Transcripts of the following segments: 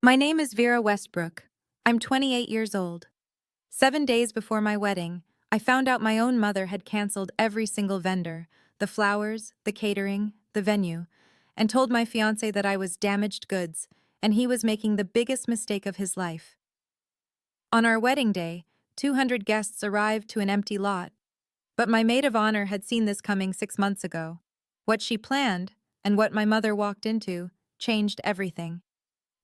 My name is Vera Westbrook. I'm 28 years old. 7 days before my wedding, I found out my own mother had canceled every single vendor, the flowers, the catering, the venue, and told my fiancé that I was damaged goods and he was making the biggest mistake of his life. On our wedding day, 200 guests arrived to an empty lot, but my maid of honor had seen this coming 6 months ago. What she planned, and what my mother walked into, changed everything.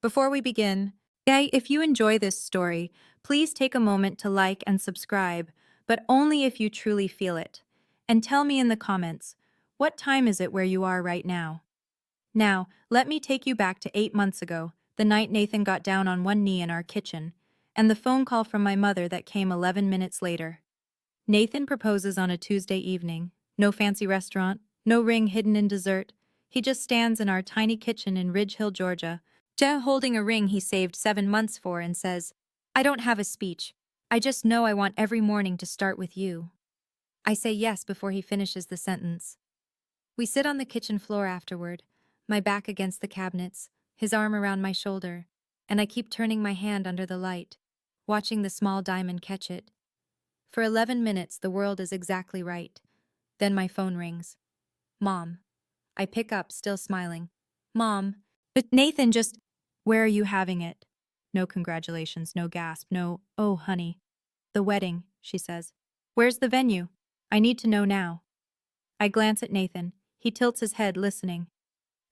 Before we begin, if you enjoy this story, please take a moment to like and subscribe, but only if you truly feel it. And tell me in the comments, what time is it where you are right now? Now, let me take you back to 8 months ago, the night Nathan got down on one knee in our kitchen, and the phone call from my mother that came 11 minutes later. Nathan proposes on a Tuesday evening. No fancy restaurant, no ring hidden in dessert. He just stands in our tiny kitchen in Ridge Hill, Georgia, holding a ring he saved 7 months for and says, "I don't have a speech. I just know I want every morning to start with you." I say yes before he finishes the sentence. We sit on the kitchen floor afterward, my back against the cabinets, his arm around my shoulder, and I keep turning my hand under the light, watching the small diamond catch it. For 11 minutes, the world is exactly right. Then my phone rings. Mom. I pick up, still smiling. Mom. But Nathan just, where are you having it? No congratulations, no gasp, no, oh, honey. The wedding, she says. Where's the venue? I need to know now. I glance at Nathan. He tilts his head, listening.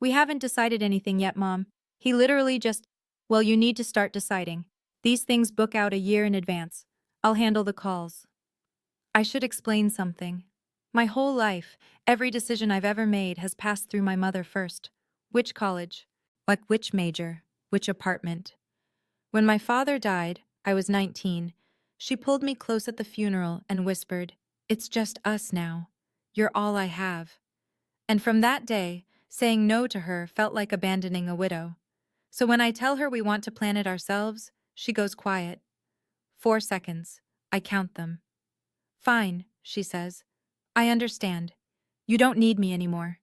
We haven't decided anything yet, Mom. He literally just, well, you need to start deciding. These things book out a year in advance. I'll handle the calls. I should explain something. My whole life, every decision I've ever made has passed through my mother first. Which college? Like which major? Which apartment? When my father died, I was 19. She pulled me close at the funeral and whispered, "It's just us now. You're all I have." And from that day, saying no to her felt like abandoning a widow. So when I tell her we want to plan it ourselves, she goes quiet. 4 seconds. I count them. Fine, she says. I understand. You don't need me anymore.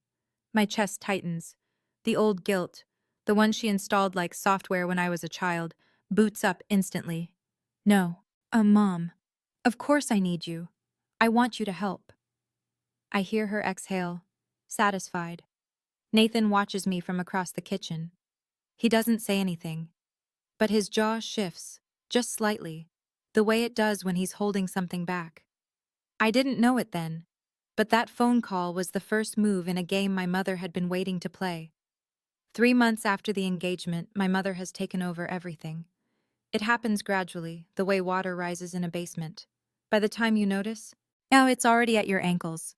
My chest tightens. The old guilt, the one she installed like software when I was a child, boots up instantly. No, Mom. Of course I need you. I want you to help. I hear her exhale, satisfied. Nathan watches me from across the kitchen. He doesn't say anything, but his jaw shifts, just slightly, the way it does when he's holding something back. I didn't know it then, but that phone call was the first move in a game my mother had been waiting to play. 3 months after the engagement, my mother has taken over everything. It happens gradually, the way water rises in a basement. By the time you notice, now it's already at your ankles.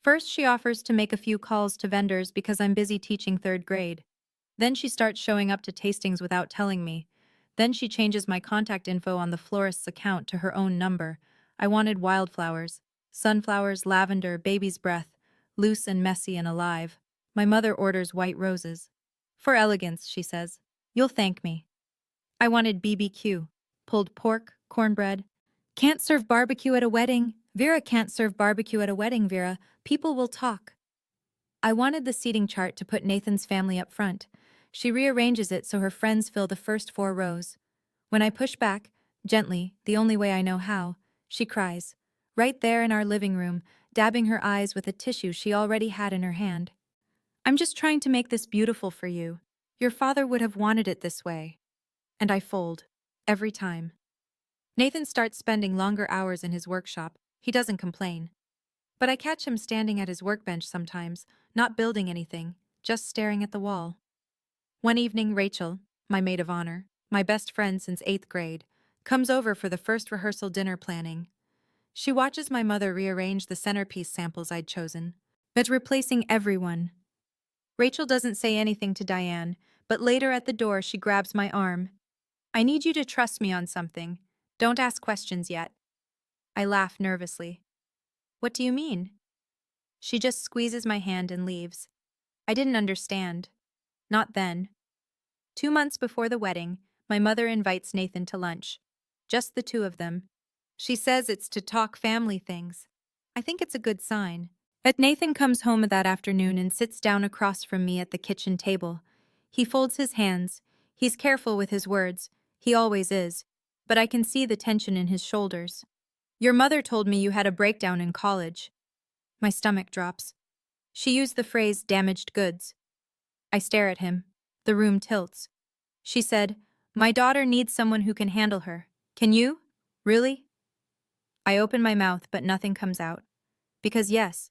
First, she offers to make a few calls to vendors because I'm busy teaching third grade. Then she starts showing up to tastings without telling me. Then she changes my contact info on the florist's account to her own number. I wanted wildflowers, sunflowers, lavender, baby's breath, loose and messy and alive. My mother orders white roses. For elegance, she says. You'll thank me. I wanted BBQ, pulled pork, cornbread. Can't serve barbecue at a wedding. Vera can't serve barbecue at a wedding, Vera. People will talk. I wanted the seating chart to put Nathan's family up front. She rearranges it so her friends fill the first 4 rows. When I push back, gently, the only way I know how, she cries. Right there in our living room, dabbing her eyes with a tissue she already had in her hand. I'm just trying to make this beautiful for you. Your father would have wanted it this way. And I fold. Every time. Nathan starts spending longer hours in his workshop. He doesn't complain. But I catch him standing at his workbench sometimes, not building anything, just staring at the wall. One evening, Rachel, my maid of honor, my best friend since 8th grade, comes over for the first rehearsal dinner planning. She watches my mother rearrange the centerpiece samples I'd chosen, but replacing everyone. Rachel doesn't say anything to Diane, but later at the door she grabs my arm. I need you to trust me on something. Don't ask questions yet. I laugh nervously. What do you mean? She just squeezes my hand and leaves. I didn't understand. Not then. 2 months before the wedding, my mother invites Nathan to lunch. Just the two of them. She says it's to talk family things. I think it's a good sign. But Nathan comes home that afternoon and sits down across from me at the kitchen table. He folds his hands. He's careful with his words. He always is. But I can see the tension in his shoulders. Your mother told me you had a breakdown in college. My stomach drops. She used the phrase damaged goods. I stare at him. The room tilts. She said, "My daughter needs someone who can handle her. Can you? Really?" I open my mouth, but nothing comes out. Because yes,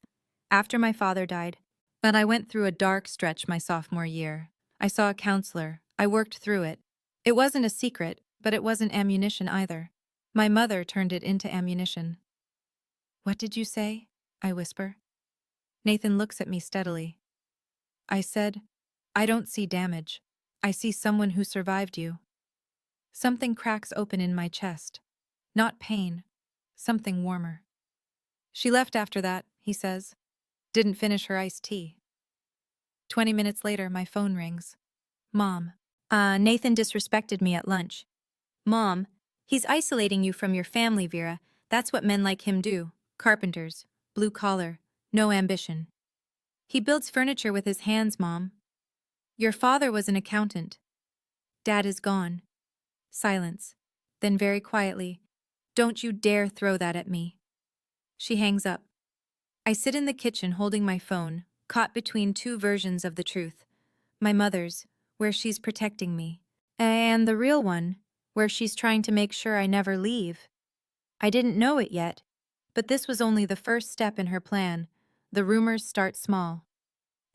after my father died, but I went through a dark stretch my sophomore year. I saw a counselor. I worked through it. It wasn't a secret, but it wasn't ammunition either. My mother turned it into ammunition. "What did you say?" I whisper. Nathan looks at me steadily. I said, "I don't see damage. I see someone who survived you." Something cracks open in my chest. Not pain. Something warmer. "She left after that," he says. "Didn't finish her iced tea." 20 minutes later, my phone rings. "Mom. Nathan disrespected me at lunch." "Mom, he's isolating you from your family, Vera. That's what men like him do. Carpenters. Blue collar. No ambition." "He builds furniture with his hands, Mom." "Your father was an accountant." "Dad is gone." Silence. Then very quietly, "Don't you dare throw that at me." She hangs up. I sit in the kitchen holding my phone, caught between two versions of the truth. My mother's, where she's protecting me, and the real one, where she's trying to make sure I never leave. I didn't know it yet, but this was only the first step in her plan. The rumors start small.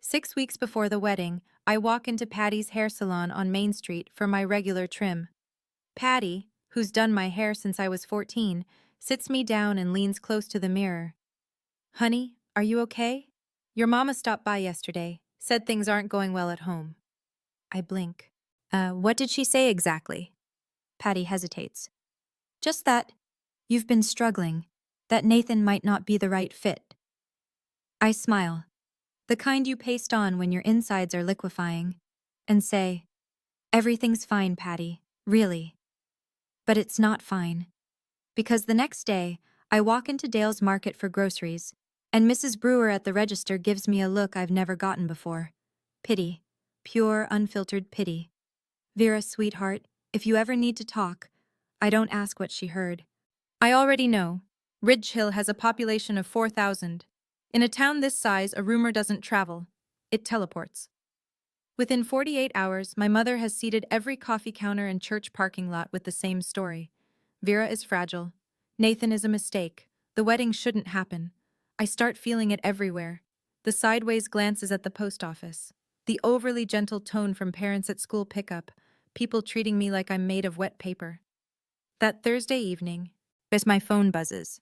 6 weeks before the wedding, I walk into Patty's hair salon on Main Street for my regular trim. Patty, who's done my hair since I was 14, sits me down and leans close to the mirror. "Honey, are you okay? Your mama stopped by yesterday, said things aren't going well at home." I blink. What did she say exactly?" Patty hesitates. "Just that you've been struggling, that Nathan might not be the right fit." I smile, the kind you paste on when your insides are liquefying, and say, "Everything's fine, Patty, really." But it's not fine. Because the next day, I walk into Dale's Market for groceries, and Mrs. Brewer at the register gives me a look I've never gotten before. Pity. Pure, unfiltered pity. "Vera, sweetheart, if you ever need to talk." I don't ask what she heard. I already know. Ridge Hill has a population of 4,000. In a town this size, a rumor doesn't travel. It teleports. Within 48 hours, my mother has seated every coffee counter and church parking lot with the same story. Vera is fragile. Nathan is a mistake. The wedding shouldn't happen. I start feeling it everywhere. The sideways glances at the post office. The overly gentle tone from parents at school pickup. People treating me like I'm made of wet paper. That Thursday evening, as my phone buzzes,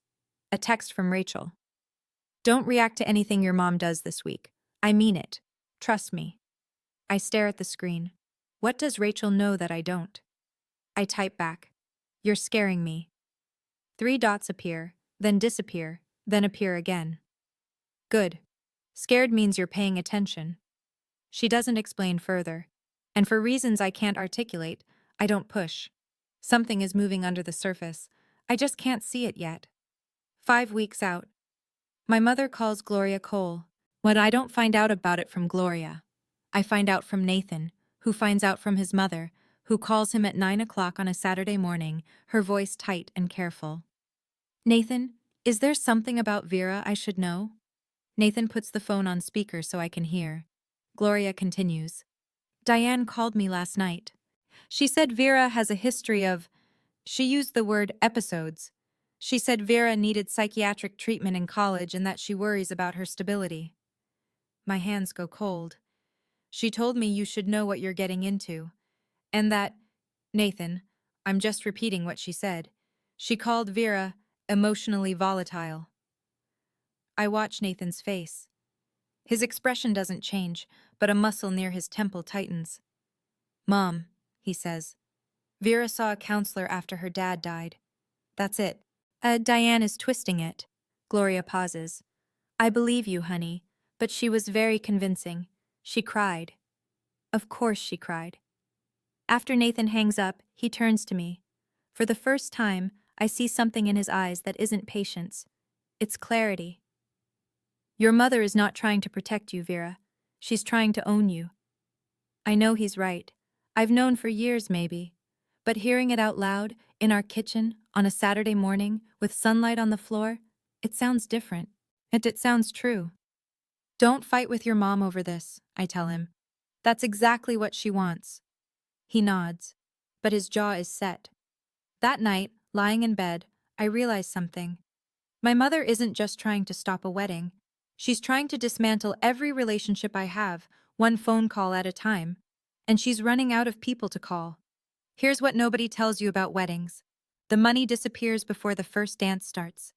a text from Rachel. "Don't react to anything your mom does this week. I mean it. Trust me." I stare at the screen. What does Rachel know that I don't? I type back. "You're scaring me." 3 dots appear, then disappear, then appear again. Good. Scared means you're paying attention. She doesn't explain further. And for reasons I can't articulate, I don't push. Something is moving under the surface. I just can't see it yet. 5 weeks out. My mother calls Gloria Cole. What I don't find out about it from Gloria. I find out from Nathan, who finds out from his mother, who calls him at 9 o'clock on a Saturday morning, her voice tight and careful. "Nathan, is there something about Vera I should know?" Nathan puts the phone on speaker so I can hear. Gloria continues. "Diane called me last night. She said Vera has a history of," she used the word episodes. "She said Vera needed psychiatric treatment in college and that she worries about her stability." My hands go cold. "She told me you should know what you're getting into. And that, Nathan, I'm just repeating what she said. She called Vera emotionally volatile." I watch Nathan's face. His expression doesn't change, but a muscle near his temple tightens. "Mom," he says, "Vera saw a counselor after her dad died. That's it." Diane is twisting it." Gloria pauses. "I believe you, honey, but she was very convincing. She cried." Of course she cried. After Nathan hangs up, he turns to me. For the first time, I see something in his eyes that isn't patience. It's clarity. "Your mother is not trying to protect you, Vera. She's trying to own you." I know he's right. I've known for years, maybe. But hearing it out loud, in our kitchen, on a Saturday morning, with sunlight on the floor, it sounds different. And it sounds true. Don't fight with your mom over this, I tell him. That's exactly what she wants. He nods, but his jaw is set. That night, lying in bed, I realize something. My mother isn't just trying to stop a wedding. She's trying to dismantle every relationship I have, one phone call at a time. And she's running out of people to call. Here's what nobody tells you about weddings. The money disappears before the first dance starts.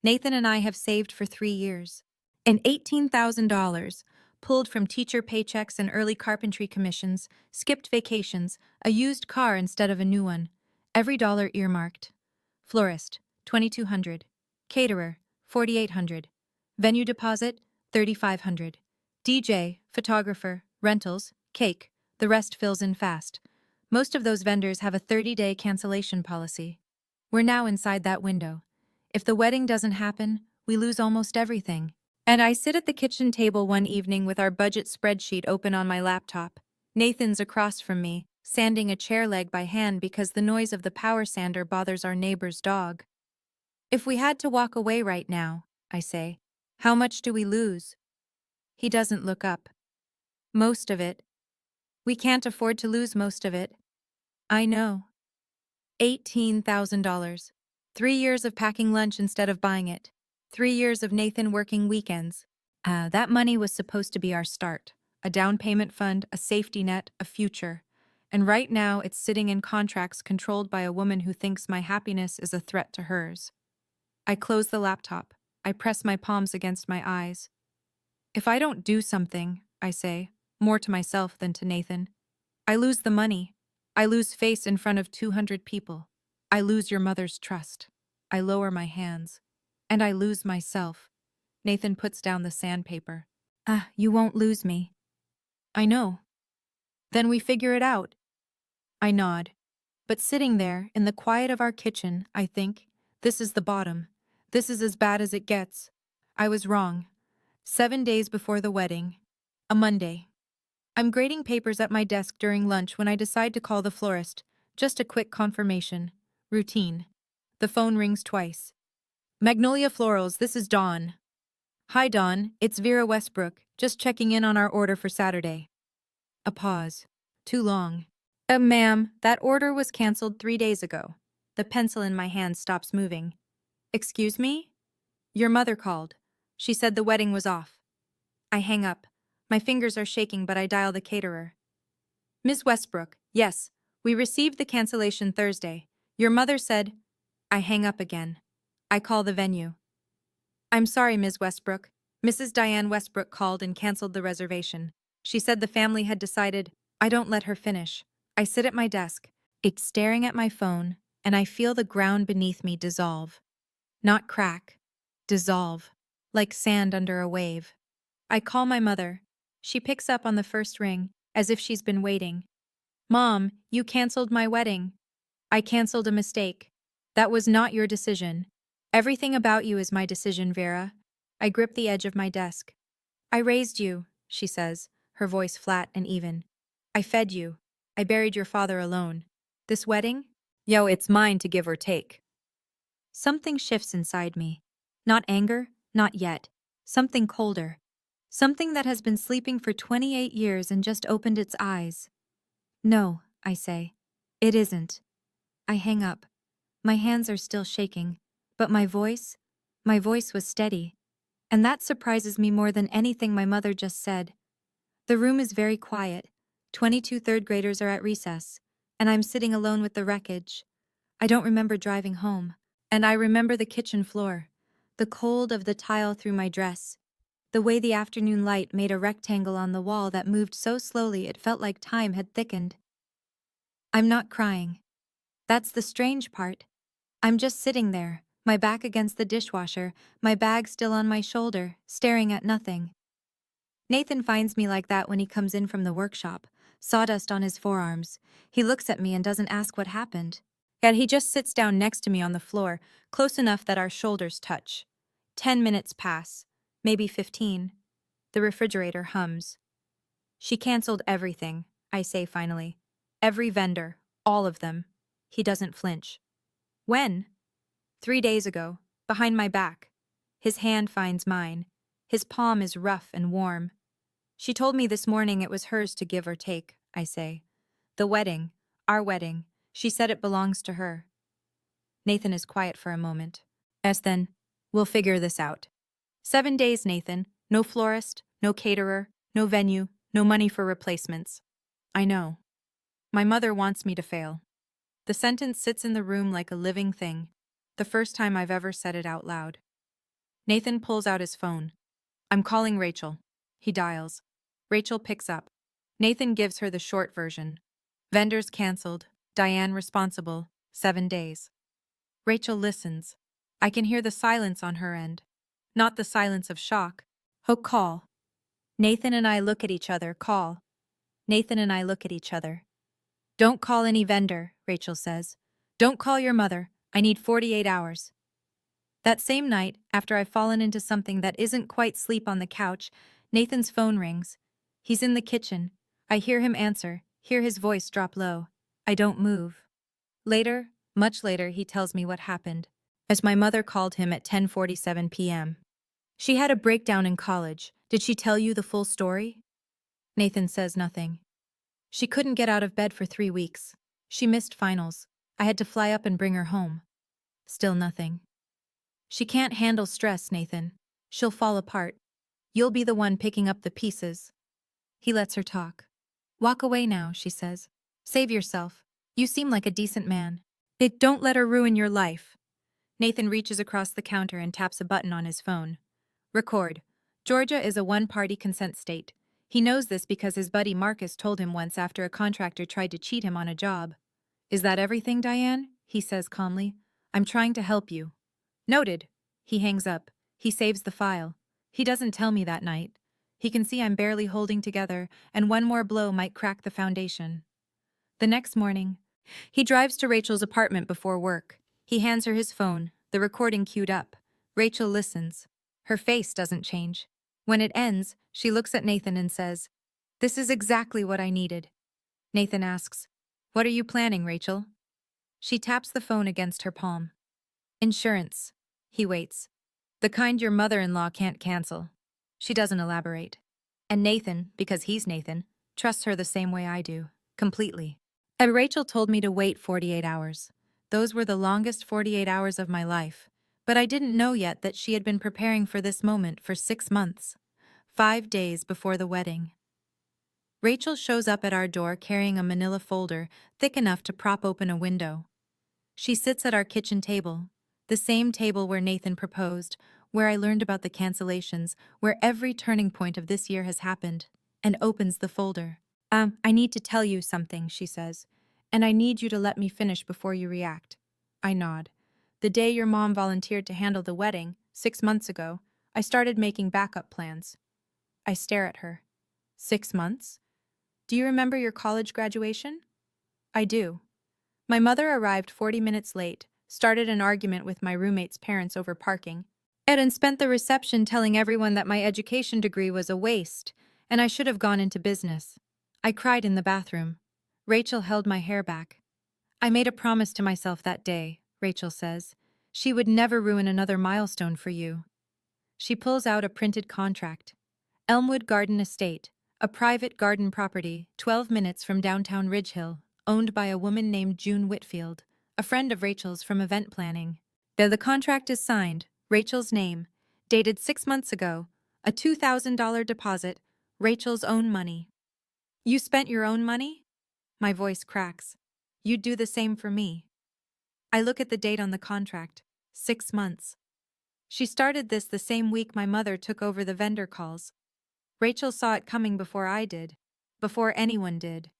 Nathan and I have saved for 3 years. And $18,000, pulled from teacher paychecks and early carpentry commissions, skipped vacations, a used car instead of a new one. Every dollar earmarked. Florist, $2,200. Caterer, $4,800. Venue deposit, $3,500. DJ, photographer, rentals, cake. The rest fills in fast. Most of those vendors have a 30-day cancellation policy. We're now inside that window. If the wedding doesn't happen, we lose almost everything. And I sit at the kitchen table one evening with our budget spreadsheet open on my laptop. Nathan's across from me, sanding a chair leg by hand because the noise of the power sander bothers our neighbor's dog. If we had to walk away right now, I say, how much do we lose? He doesn't look up. Most of it. We can't afford to lose most of it. I know. $18,000. 3 years of packing lunch instead of buying it. 3 years of Nathan working weekends. That money was supposed to be our start. A down payment fund, a safety net, a future. And right now it's sitting in contracts controlled by a woman who thinks my happiness is a threat to hers. I close the laptop. I press my palms against my eyes. If I don't do something, I say, more to myself than to Nathan, I lose the money. I lose face in front of 200 people. I lose your mother's trust. I lower my hands. And I lose myself. Nathan puts down the sandpaper. You won't lose me. I know. Then we figure it out. I nod. But sitting there, in the quiet of our kitchen, I think, this is the bottom. This is as bad as it gets. I was wrong. 7 days before the wedding. A Monday. I'm grading papers at my desk during lunch when I decide to call the florist. Just a quick confirmation. Routine. The phone rings twice. Magnolia Florals, this is Dawn. Hi Dawn, it's Vera Westbrook, just checking in on our order for Saturday. A pause. Too long. Ma'am, that order was canceled 3 days ago. The pencil in my hand stops moving. Excuse me? Your mother called. She said the wedding was off. I hang up. My fingers are shaking, but I dial the caterer. Ms. Westbrook, yes, we received the cancellation Thursday. Your mother said... I hang up again. I call the venue. I'm sorry, Ms. Westbrook. Mrs. Diane Westbrook called and canceled the reservation. She said the family had decided... I don't let her finish. I sit at my desk, staring at my phone, and I feel the ground beneath me dissolve. Not crack. Dissolve. Like sand under a wave. I call my mother. She picks up on the first ring, as if she's been waiting. Mom, you canceled my wedding. I canceled a mistake. That was not your decision. Everything about you is my decision, Vera. I grip the edge of my desk. I raised you, she says, her voice flat and even. I fed you. I buried your father alone. This wedding? Yo, it's mine to give or take. Something shifts inside me. Not anger, not yet. Something colder. Something that has been sleeping for 28 years and just opened its eyes. No, I say. It isn't. I hang up. My hands are still shaking, but my voice was steady. And that surprises me more than anything my mother just said. The room is very quiet. 22 third graders are at recess, and I'm sitting alone with the wreckage. I don't remember driving home, and I remember the kitchen floor, the cold of the tile through my dress, the way the afternoon light made a rectangle on the wall that moved so slowly it felt like time had thickened. I'm not crying. That's the strange part. I'm just sitting there, my back against the dishwasher, my bag still on my shoulder, staring at nothing. Nathan finds me like that when he comes in from the workshop, sawdust on his forearms. He looks at me and doesn't ask what happened. Yet he just sits down next to me on the floor, close enough that our shoulders touch. 10 minutes pass, maybe 15. The refrigerator hums. She canceled everything, I say finally. Every vendor, all of them. He doesn't flinch. When? 3 days ago, behind my back. His hand finds mine. His palm is rough and warm. She told me this morning it was hers to give or take, I say. The wedding, our wedding, she said it belongs to her. Nathan is quiet for a moment. Yes then, we'll figure this out. 7 days, Nathan. No florist, no caterer, no venue, no money for replacements. I know. My mother wants me to fail. The sentence sits in the room like a living thing, the first time I've ever said it out loud. Nathan pulls out his phone. I'm calling Rachel. He dials. Rachel picks up. Nathan gives her the short version. Vendors canceled. Diane responsible. 7 days. Rachel listens. I can hear the silence on her end. Not the silence of shock. Oh, call. Nathan and I look at each other, call. Nathan and I look at each other. Don't call any vendor, Rachel says. Don't call your mother. I need 48 hours. That same night, after I've fallen into something that isn't quite sleep on the couch, Nathan's phone rings. He's in the kitchen. I hear him answer, hear his voice drop low. I don't move. Later, much later, he tells me what happened, as my mother called him at 10:47 p.m. She had a breakdown in college. Did she tell you the full story? Nathan says nothing. She couldn't get out of bed for 3 weeks. She missed finals. I had to fly up and bring her home. Still nothing. She can't handle stress, Nathan. She'll fall apart. You'll be the one picking up the pieces. He lets her talk. Walk away now, she says. Save yourself. You seem like a decent man. Don't let her ruin your life. Nathan reaches across the counter and taps a button on his phone. Record. Georgia is a one-party consent state. He knows this because his buddy Marcus told him once after a contractor tried to cheat him on a job. Is that everything, Diane? He says calmly. I'm trying to help you. Noted. He hangs up. He saves the file. He doesn't tell me that night. He can see I'm barely holding together, and one more blow might crack the foundation. The next morning, he drives to Rachel's apartment before work. He hands her his phone, the recording queued up. Rachel listens. Her face doesn't change. When it ends, she looks at Nathan and says, This is exactly what I needed. Nathan asks, What are you planning, Rachel? She taps the phone against her palm. Insurance. He waits. The kind your mother-in-law can't cancel. She doesn't elaborate. And Nathan, because he's Nathan, trusts her the same way I do, completely. And Rachel told me to wait 48 hours. Those were the longest 48 hours of my life. But I didn't know yet that she had been preparing for this moment for 6 months. 5 days before the wedding. Rachel shows up at our door carrying a manila folder thick enough to prop open a window. She sits at our kitchen table, the same table where Nathan proposed, where I learned about the cancellations, where every turning point of this year has happened, and opens the folder. I need to tell you something, she says, and I need you to let me finish before you react. I nod. The day your mom volunteered to handle the wedding, 6 months ago, I started making backup plans. I stare at her. 6 months? Do you remember your college graduation? I do. My mother arrived 40 minutes late, started an argument with my roommate's parents over parking, and spent the reception telling everyone that my education degree was a waste, and I should have gone into business. I cried in the bathroom. Rachel held my hair back. I made a promise to myself that day, Rachel says. She would never ruin another milestone for you. She pulls out a printed contract. Elmwood Garden Estate, a private garden property 12 minutes from downtown Ridge Hill, owned by a woman named June Whitfield, a friend of Rachel's from event planning. The contract is signed, Rachel's name, dated 6 months ago, a $2,000 deposit, Rachel's own money. You spent your own money? My voice cracks. You'd do the same for me. I look at the date on the contract, 6 months. She started this the same week my mother took over the vendor calls. Rachel saw it coming before I did, before anyone did.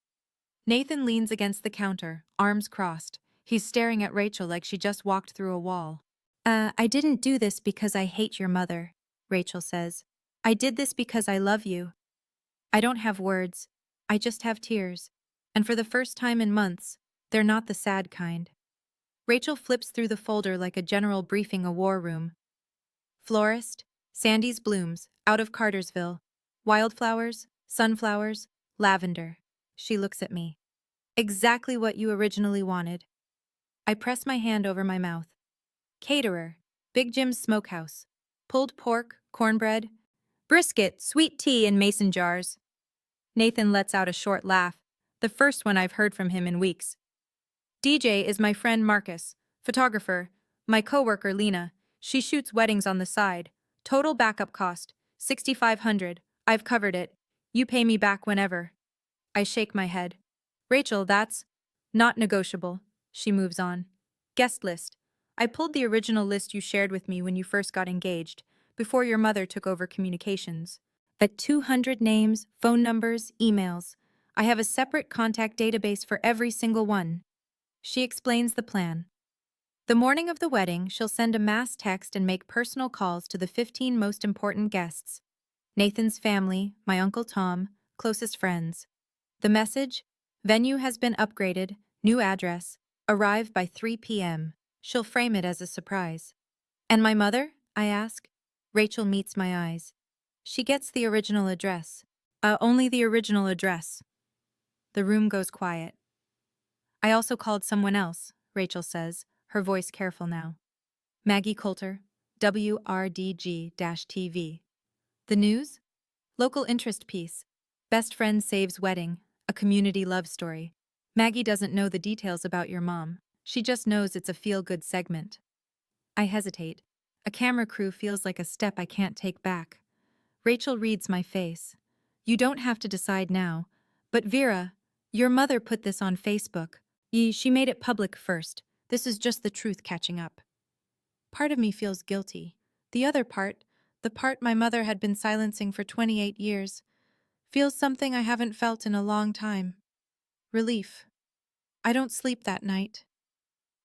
Nathan leans against the counter, arms crossed. He's staring at Rachel like she just walked through a wall. I didn't do this because I hate your mother, Rachel says. I did this because I love you. I don't have words. I just have tears. And for the first time in months, they're not the sad kind. Rachel flips through the folder like a general briefing a war room. Florist, Sandy's Blooms, out of Cartersville. Wildflowers, sunflowers, lavender. She looks at me. Exactly what you originally wanted. I press my hand over my mouth. Caterer. Big Jim's Smokehouse. Pulled pork, cornbread, brisket, sweet tea in mason jars. Nathan lets out a short laugh, the first one I've heard from him in weeks. DJ is my friend Marcus, photographer, my coworker Lena. She shoots weddings on the side. Total backup cost, 6,500. I've covered it. You pay me back whenever. I shake my head. Rachel, that's not negotiable. She moves on. Guest list. I pulled the original list you shared with me when you first got engaged, before your mother took over communications. At 200 names, phone numbers, emails. I have a separate contact database for every single one. She explains the plan. The morning of the wedding, she'll send a mass text and make personal calls to the 15 most important guests. Nathan's family, my Uncle Tom, closest friends. The message? Venue has been upgraded, new address, arrive by 3 p.m. She'll frame it as a surprise. And my mother? I ask. Rachel meets my eyes. She gets the original address. Only the original address. The room goes quiet. I also called someone else, Rachel says, her voice careful now. Maggie Coulter, WRDG-TV. The news? Local interest piece. Best friend saves wedding, a community love story. Maggie doesn't know the details about your mom. She just knows it's a feel-good segment. I hesitate. A camera crew feels like a step I can't take back. Rachel reads my face. You don't have to decide now. But Vera, your mother put this on Facebook. She made it public first. This is just the truth catching up. Part of me feels guilty. The other part, the part my mother had been silencing for 28 years, feels something I haven't felt in a long time. Relief. I don't sleep that night.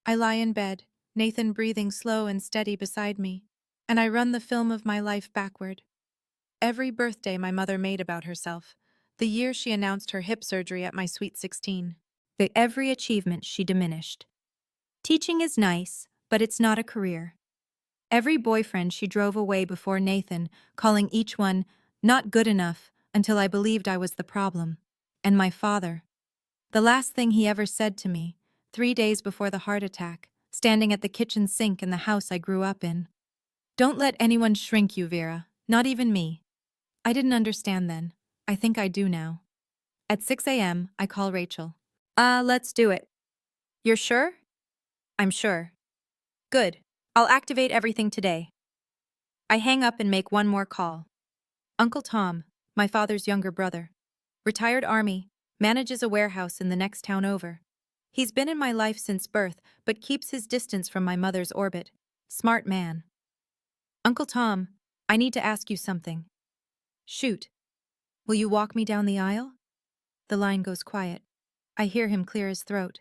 I lie in bed, Nathan breathing slow and steady beside me, and I run the film of my life backward. Every birthday my mother made about herself, the year she announced her hip surgery at my sweet 16. Every achievement she diminished. Teaching is nice, but it's not a career. Every boyfriend she drove away before Nathan, calling each one not good enough until I believed I was the problem. And my father. The last thing he ever said to me, 3 days before the heart attack, standing at the kitchen sink in the house I grew up in. Don't let anyone shrink you, Vera, not even me. I didn't understand then. I think I do now. At 6 a.m., I call Rachel. Let's do it. You're sure? I'm sure. Good. I'll activate everything today. I hang up and make one more call. Uncle Tom, my father's younger brother. Retired Army, manages a warehouse in the next town over. He's been in my life since birth, but keeps his distance from my mother's orbit. Smart man. Uncle Tom, I need to ask you something. Shoot. Will you walk me down the aisle? The line goes quiet. I hear him clear his throat.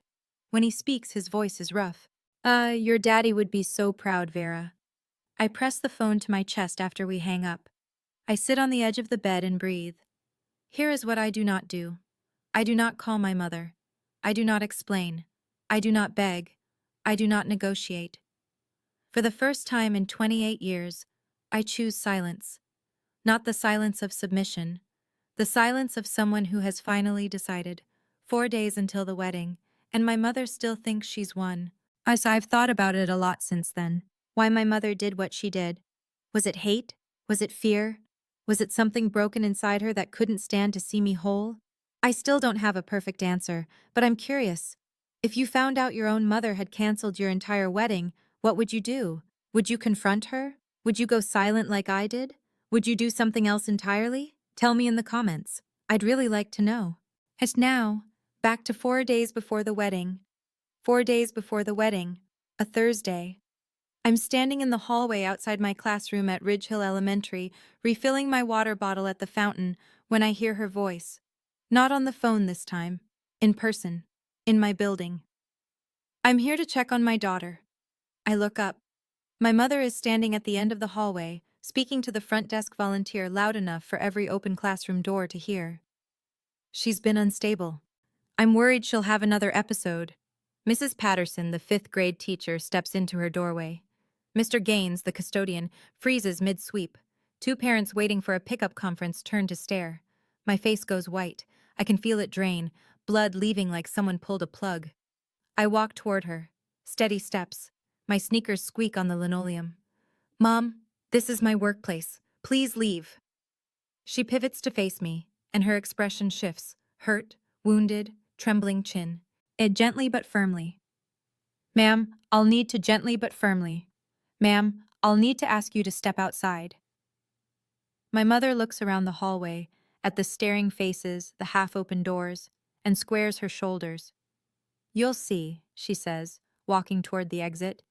When he speaks, his voice is rough. Your daddy would be so proud, Vera. I press the phone to my chest after we hang up. I sit on the edge of the bed and breathe. Here is what I do not do. I do not call my mother. I do not explain. I do not beg. I do not negotiate. For the first time in 28 years, I choose silence. Not the silence of submission. The silence of someone who has finally decided. 4 days until the wedding, and my mother still thinks she's won. I've thought about it a lot since then. Why my mother did what she did. Was it hate? Was it fear? Was it something broken inside her that couldn't stand to see me whole? I still don't have a perfect answer, but I'm curious. If you found out your own mother had canceled your entire wedding, what would you do? Would you confront her? Would you go silent like I did? Would you do something else entirely? Tell me in the comments. I'd really like to know. And now, back to 4 days before the wedding. 4 days before the wedding. A Thursday. I'm standing in the hallway outside my classroom at Ridge Hill Elementary, refilling my water bottle at the fountain, when I hear her voice. Not on the phone this time. In person. In my building. I'm here to check on my daughter. I look up. My mother is standing at the end of the hallway, speaking to the front desk volunteer loud enough for every open classroom door to hear. She's been unstable. I'm worried she'll have another episode. Mrs. Patterson, the 5th grade teacher, steps into her doorway. Mr. Gaines, the custodian, freezes mid-sweep. 2 parents waiting for a pickup conference turn to stare. My face goes white. I can feel it drain. blood leaving like someone pulled a plug. I walk toward her. Steady steps. My sneakers squeak on the linoleum. Mom, this is my workplace. Please leave. She pivots to face me, and her expression shifts. Hurt, wounded, trembling chin. Gently but firmly. Ma'am, I'll need to gently but firmly. Ma'am, I'll need to ask you to step outside. My mother looks around the hallway, at the staring faces, the half-open doors, and squares her shoulders. You'll see, she says, walking toward the exit.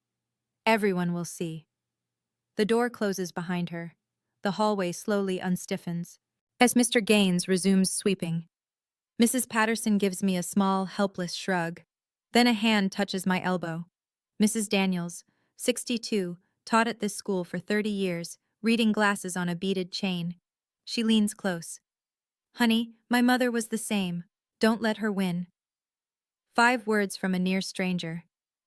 Everyone will see. The door closes behind her. The hallway slowly unstiffens. As Mr. Gaines resumes sweeping, Mrs. Patterson gives me a small, helpless shrug. Then a hand touches my elbow. Mrs. Daniels, 62, taught at this school for 30 years, reading glasses on a beaded chain. She leans close. Honey, my mother was the same. Don't let her win. 5 words from a near stranger.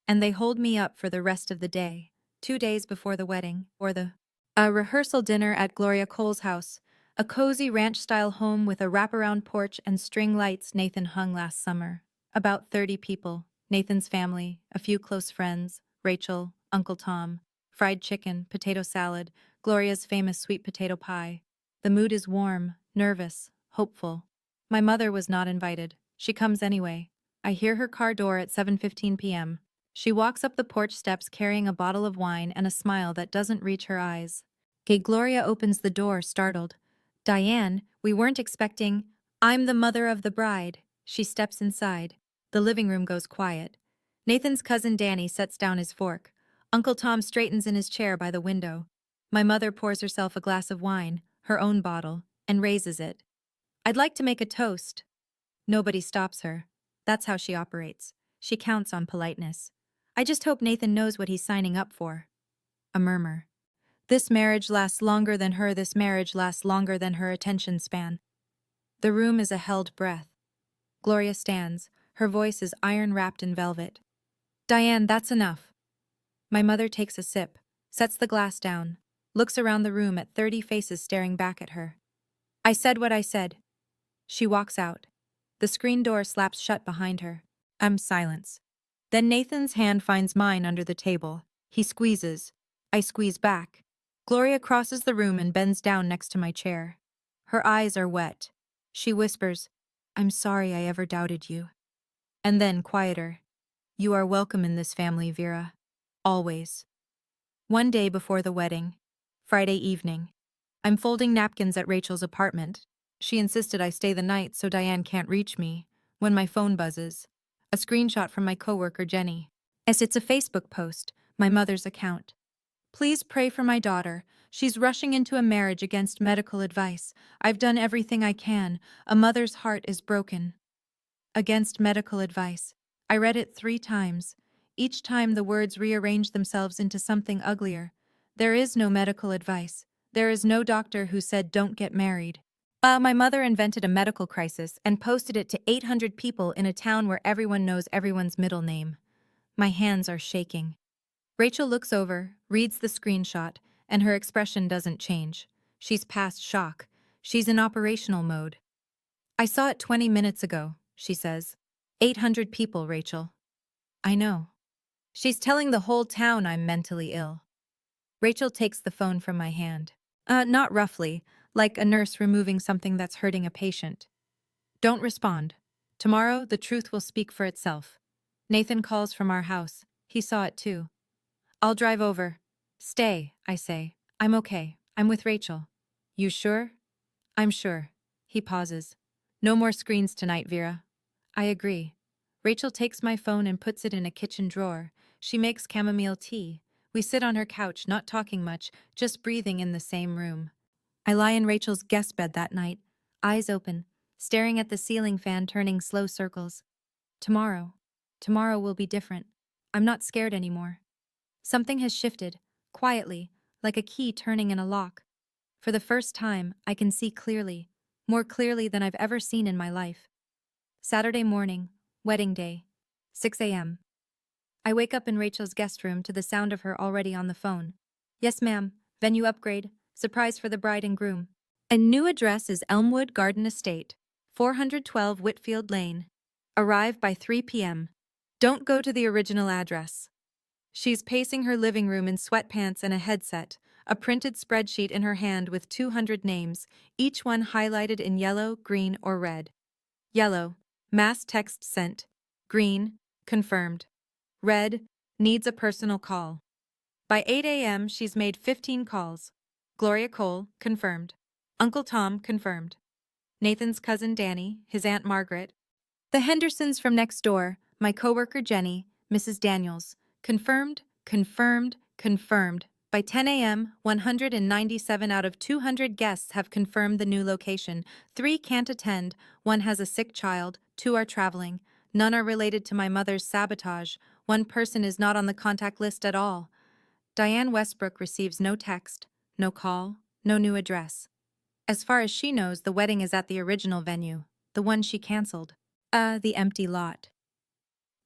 And they hold me up for the rest of the day. 2 days before the wedding, or a rehearsal dinner at Gloria Cole's house, a cozy ranch-style home with a wraparound porch and string lights Nathan hung last summer. About 30 people, Nathan's family, a few close friends, Rachel, Uncle Tom, fried chicken, potato salad, Gloria's famous sweet potato pie. The mood is warm, nervous, hopeful. My mother was not invited. She comes anyway. I hear her car door at 7:15 p.m. She walks up the porch steps carrying a bottle of wine and a smile that doesn't reach her eyes. Gloria opens the door, startled. Diane, we weren't expecting. I'm the mother of the bride. She steps inside. The living room goes quiet. Nathan's cousin Danny sets down his fork. Uncle Tom straightens in his chair by the window. My mother pours herself a glass of wine, her own bottle, and raises it. I'd like to make a toast. Nobody stops her. That's how she operates. She counts on politeness. I just hope Nathan knows what he's signing up for. A murmur. This marriage lasts longer than her, this marriage lasts longer than her attention span. The room is a held breath. Gloria stands, her voice is iron-wrapped in velvet. Diane, that's enough. My mother takes a sip, sets the glass down, looks around the room at 30 faces staring back at her. I said what I said. She walks out. The screen door slaps shut behind her. Silence. Then Nathan's hand finds mine under the table. He squeezes. I squeeze back. Gloria crosses the room and bends down next to my chair. Her eyes are wet. She whispers, I'm sorry I ever doubted you. And then, quieter, you are welcome in this family, Vera. Always. One day before the wedding, Friday evening, I'm folding napkins at Rachel's apartment. She insisted I stay the night so Diane can't reach me, when my phone buzzes. A screenshot from my coworker Jenny. As it's a Facebook post, my mother's account. Please pray for my daughter. She's rushing into a marriage against medical advice. I've done everything I can. A mother's heart is broken. Against medical advice. I read it 3 times. Each time the words rearranged themselves into something uglier. There is no medical advice. There is no doctor who said don't get married. My mother invented a medical crisis and posted it to 800 people in a town where everyone knows everyone's middle name. My hands are shaking. Rachel looks over, reads the screenshot, and her expression doesn't change. She's past shock. She's in operational mode. I saw it 20 minutes ago, she says. 800 people, Rachel. I know. She's telling the whole town I'm mentally ill. Rachel takes the phone from my hand. Not roughly, like a nurse removing something that's hurting a patient. Don't respond. Tomorrow, the truth will speak for itself. Nathan calls from our house. He saw it too. I'll drive over. Stay, I say. I'm okay. I'm with Rachel. You sure? I'm sure. He pauses. No more screens tonight, Vera. I agree. Rachel takes my phone and puts it in a kitchen drawer. She makes chamomile tea. We sit on her couch, not talking much, just breathing in the same room. I lie in Rachel's guest bed that night, eyes open, staring at the ceiling fan turning slow circles. Tomorrow will be different. I'm not scared anymore. Something has shifted, quietly, like a key turning in a lock. For the first time, I can see clearly, more clearly than I've ever seen in my life. Saturday morning, wedding day, 6 a.m. I wake up in Rachel's guest room to the sound of her already on the phone. Yes, ma'am. Venue upgrade. Surprise for the bride and groom. A new address is Elmwood Garden Estate, 412 Whitfield Lane. Arrive by 3 p.m. Don't go to the original address. She's pacing her living room in sweatpants and a headset, a printed spreadsheet in her hand with 200 names, each one highlighted in yellow, green, or red. Yellow, mass text sent. Green, confirmed. Red, needs a personal call. By 8 a.m., she's made 15 calls. Gloria Cole, confirmed. Uncle Tom, confirmed. Nathan's cousin Danny, his Aunt Margaret. The Hendersons from next door, my coworker Jenny, Mrs. Daniels. Confirmed, confirmed, confirmed. By 10 a.m., 197 out of 200 guests have confirmed the new location. 3 can't attend, 1 has a sick child, 2 are traveling. None are related to my mother's sabotage. 1 person is not on the contact list at all. Diane Westbrook receives no text, no call, no new address. As far as she knows, the wedding is at the original venue, the one she canceled. The empty lot.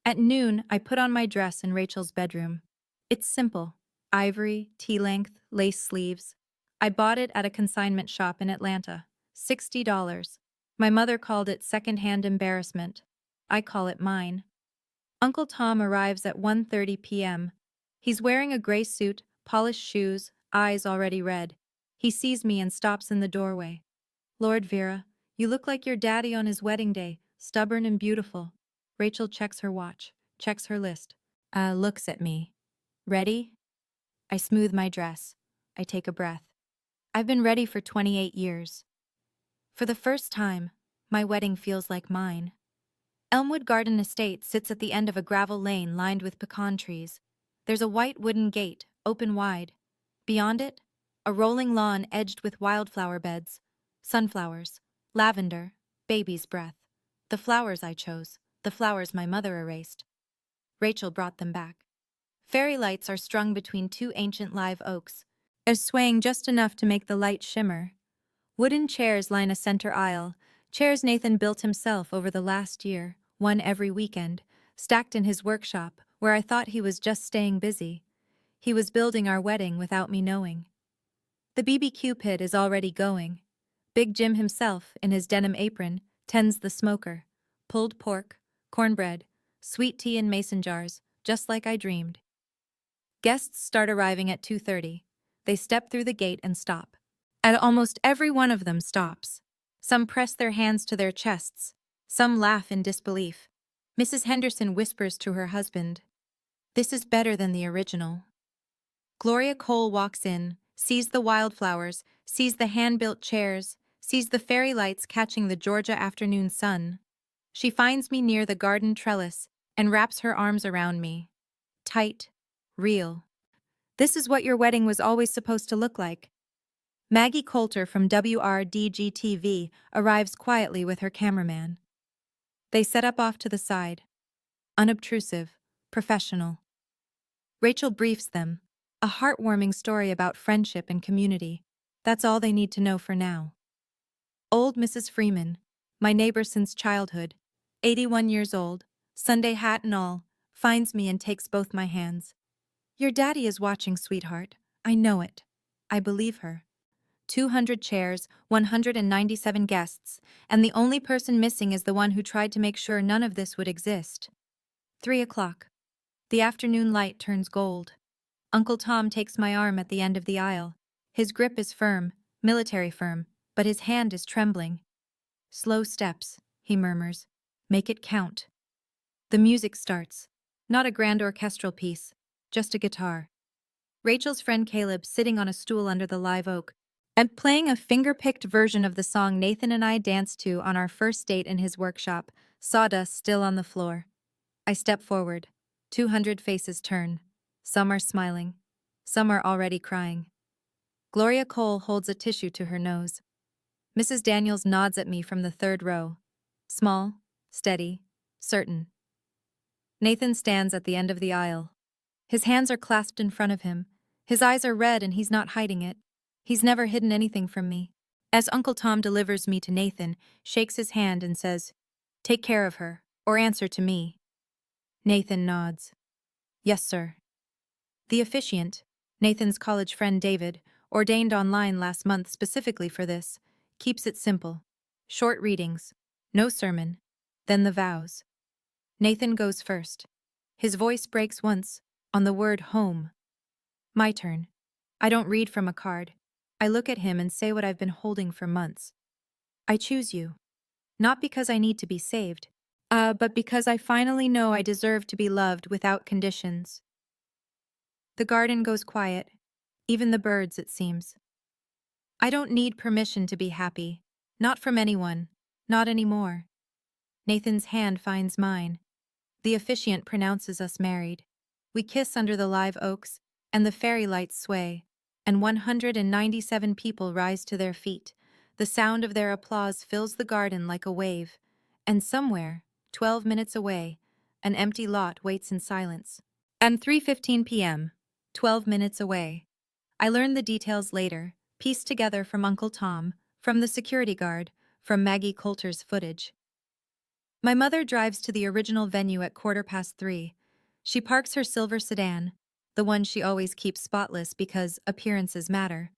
At noon, I put on my dress in Rachel's bedroom. It's simple. Ivory, tea-length, lace sleeves. I bought it at a consignment shop in Atlanta. $60. My mother called it second-hand embarrassment. I call it mine. Uncle Tom arrives at 1:30 p.m. He's wearing a gray suit, polished shoes, eyes already red. He sees me and stops in the doorway. Lord Vera, you look like your daddy on his wedding day, stubborn and beautiful. Rachel checks her watch, checks her list. Looks at me. Ready? I smooth my dress. I take a breath. I've been ready for 28 years. For the first time, my wedding feels like mine. Elmwood Garden Estate sits at the end of a gravel lane lined with pecan trees. There's a white wooden gate, open wide. Beyond it, a rolling lawn edged with wildflower beds, sunflowers, lavender, baby's breath. The flowers I chose, the flowers my mother erased. Rachel brought them back. Fairy lights are strung between 2 ancient live oaks, swaying just enough to make the light shimmer. Wooden chairs line a center aisle, chairs Nathan built himself over the last year, one every weekend, stacked in his workshop, where I thought he was just staying busy. He was building our wedding without me knowing. The BBQ pit is already going. Big Jim himself, in his denim apron, tends the smoker. Pulled pork, cornbread, sweet tea in mason jars, just like I dreamed. Guests start arriving at 2:30. They step through the gate and stop. And almost every one of them stops. Some press their hands to their chests. Some laugh in disbelief. Mrs. Henderson whispers to her husband, "This is better than the original." Gloria Cole walks in, sees the wildflowers, sees the hand-built chairs, sees the fairy lights catching the Georgia afternoon sun. She finds me near the garden trellis and wraps her arms around me. Tight, real. "This is what your wedding was always supposed to look like." Maggie Coulter from WRDG-TV arrives quietly with her cameraman. They set up off to the side. Unobtrusive, professional. Rachel briefs them. A heartwarming story about friendship and community. That's all they need to know for now. Old Mrs. Freeman, my neighbor since childhood, 81 years old, Sunday hat and all, finds me and takes both my hands. "Your daddy is watching, sweetheart. I know it." I believe her. 200 chairs, 197 guests, and the only person missing is the one who tried to make sure none of this would exist. 3 o'clock. The afternoon light turns gold. Uncle Tom takes my arm at the end of the aisle. His grip is firm, military firm, but his hand is trembling. "Slow steps," he murmurs. "Make it count." The music starts. Not a grand orchestral piece, just a guitar. Rachel's friend Caleb sitting on a stool under the live oak, and playing a finger-picked version of the song Nathan and I danced to on our first date in his workshop, sawdust still on the floor. I step forward. 200 faces turn. Some are smiling. Some are already crying. Gloria Cole holds a tissue to her nose. Mrs. Daniels nods at me from the 3rd row. Small, steady, certain. Nathan stands at the end of the aisle. His hands are clasped in front of him. His eyes are red and he's not hiding it. He's never hidden anything from me. As Uncle Tom delivers me to Nathan, shakes his hand and says, "Take care of her, or answer to me." Nathan nods. "Yes, sir." The officiant, Nathan's college friend David, ordained online last month specifically for this, keeps it simple. Short readings, no sermon, then the vows. Nathan goes first. His voice breaks once, on the word home. My turn. I don't read from a card. I look at him and say what I've been holding for months. I choose you. Not because I need to be saved, but because I finally know I deserve to be loved without conditions. The garden goes quiet. Even the birds, it seems. I don't need permission to be happy. Not from anyone. Not anymore. Nathan's hand finds mine. The officiant pronounces us married. We kiss under the live oaks, and the fairy lights sway, and 197 people rise to their feet. The sound of their applause fills the garden like a wave, and somewhere, 12 minutes away, an empty lot waits in silence. And 3:15 p.m., 12 minutes away. I learn the details later, pieced together from Uncle Tom, from the security guard, from Maggie Coulter's footage. My mother drives to the original venue at 3:15. She parks her silver sedan, the one she always keeps spotless because appearances matter,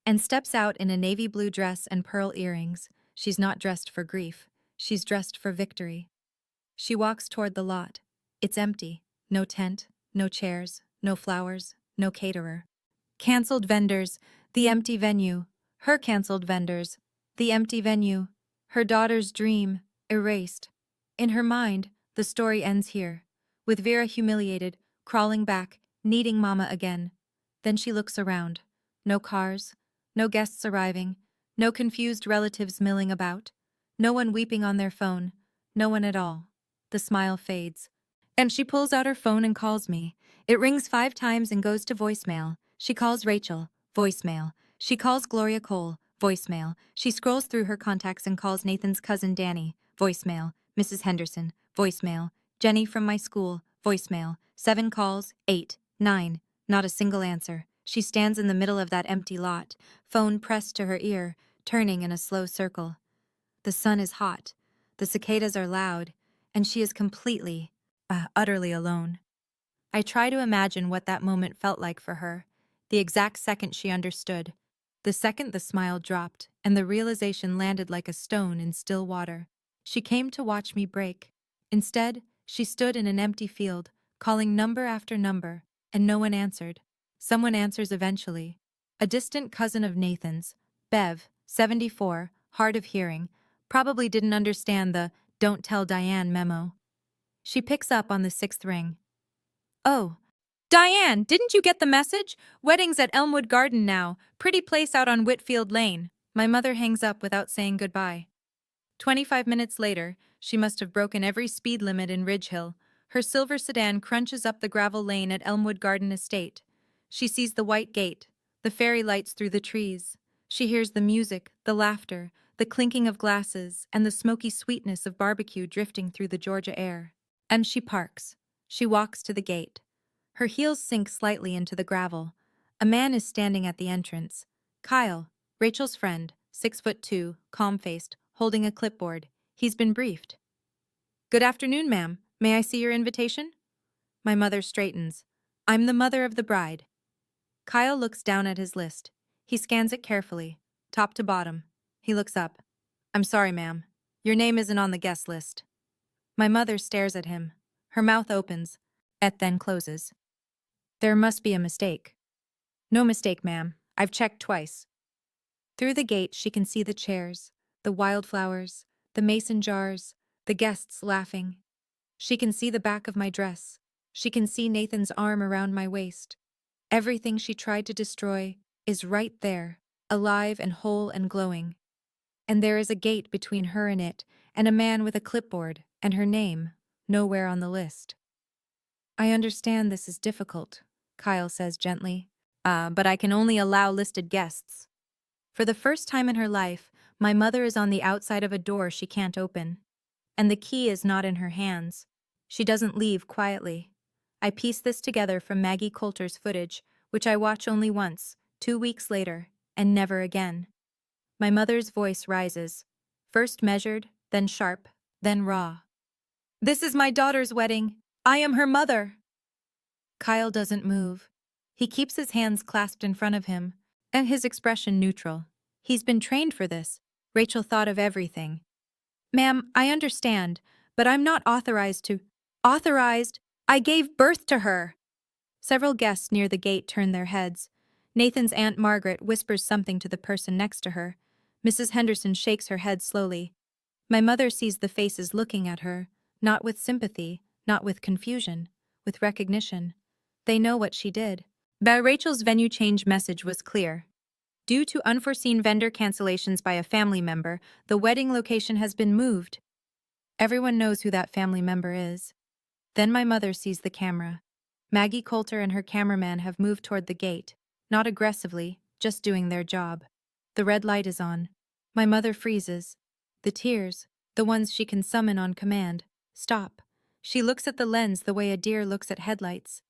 and steps out in a navy blue dress and pearl earrings. She's not dressed for grief. She's dressed for victory. She walks toward the lot. It's empty. No tent, no chairs, no flowers, no caterer. Cancelled vendors, the empty venue. Her cancelled vendors, the empty venue. Her daughter's dream, erased. In her mind, the story ends here, with Vera humiliated, crawling back, needing Mama again. Then she looks around. No cars, no guests arriving, no confused relatives milling about, no one weeping on their phone, no one at all. The smile fades. And she pulls out her phone and calls me. It rings 5 times and goes to voicemail. She calls Rachel, voicemail. She calls Gloria Cole, voicemail. She scrolls through her contacts and calls Nathan's cousin Danny, voicemail. Mrs. Henderson, voicemail. Jenny from my school, voicemail. 7 calls, 8, 9, not a single answer. She stands in the middle of that empty lot, phone pressed to her ear, turning in a slow circle. The sun is hot, the cicadas are loud, and she is completely, utterly alone. I try to imagine what that moment felt like for her, the exact second she understood, the second the smile dropped and the realization landed like a stone in still water. She came to watch me break. Instead, she stood in an empty field, calling number after number, and no one answered. Someone answers eventually. A distant cousin of Nathan's, Bev, 74, hard of hearing, probably didn't understand the "Don't tell Diane" memo. She picks up on the 6th ring. Oh, Diane, didn't you get the message? Wedding's at Elmwood Garden now, pretty place out on Whitfield Lane. My mother hangs up without saying goodbye. 25 minutes later, she must have broken every speed limit in Ridge Hill. Her silver sedan crunches up the gravel lane at Elmwood Garden Estate. She sees the white gate, the fairy lights through the trees. She hears the music, the laughter, the clinking of glasses, and the smoky sweetness of barbecue drifting through the Georgia air. And she parks. She walks to the gate. Her heels sink slightly into the gravel. A man is standing at the entrance. Kyle, Rachel's friend, 6'2", calm-faced, holding a clipboard. He's been briefed. Good afternoon, ma'am. May I see your invitation? My mother straightens. I'm the mother of the bride. Kyle looks down at his list. He scans it carefully, top to bottom. He looks up. I'm sorry, ma'am. Your name isn't on the guest list. My mother stares at him. Her mouth opens, and then closes. There must be a mistake. No mistake, ma'am. I've checked twice. Through the gate, she can see the chairs, the wildflowers, the mason jars, the guests laughing. She can see the back of my dress. She can see Nathan's arm around my waist. Everything she tried to destroy is right there, alive and whole and glowing. And there is a gate between her and it, and a man with a clipboard, and her name, nowhere on the list. I understand this is difficult, Kyle says gently, but I can only allow listed guests. For the first time in her life, my mother is on the outside of a door she can't open. And the key is not in her hands. She doesn't leave quietly. I piece this together from Maggie Coulter's footage, which I watch only once, 2 weeks later, and never again. My mother's voice rises, first measured, then sharp, then raw. This is my daughter's wedding. I am her mother. Kyle doesn't move. He keeps his hands clasped in front of him, and his expression neutral. He's been trained for this. Rachel thought of everything. Ma'am, I understand, but I'm not authorized to. Authorized. I gave birth to her. Several guests near the gate turn their heads. Nathan's Aunt Margaret whispers something to the person next to her. Mrs. Henderson shakes her head slowly. My mother sees the faces looking at her, not with sympathy, not with confusion, with recognition. They know what she did. But Rachel's venue change message was clear. Due to unforeseen vendor cancellations by a family member, the wedding location has been moved. Everyone knows who that family member is. Then my mother sees the camera. Maggie Coulter and her cameraman have moved toward the gate, not aggressively, just doing their job. The red light is on. My mother freezes. The tears, the ones she can summon on command, stop. She looks at the lens the way a deer looks at headlights.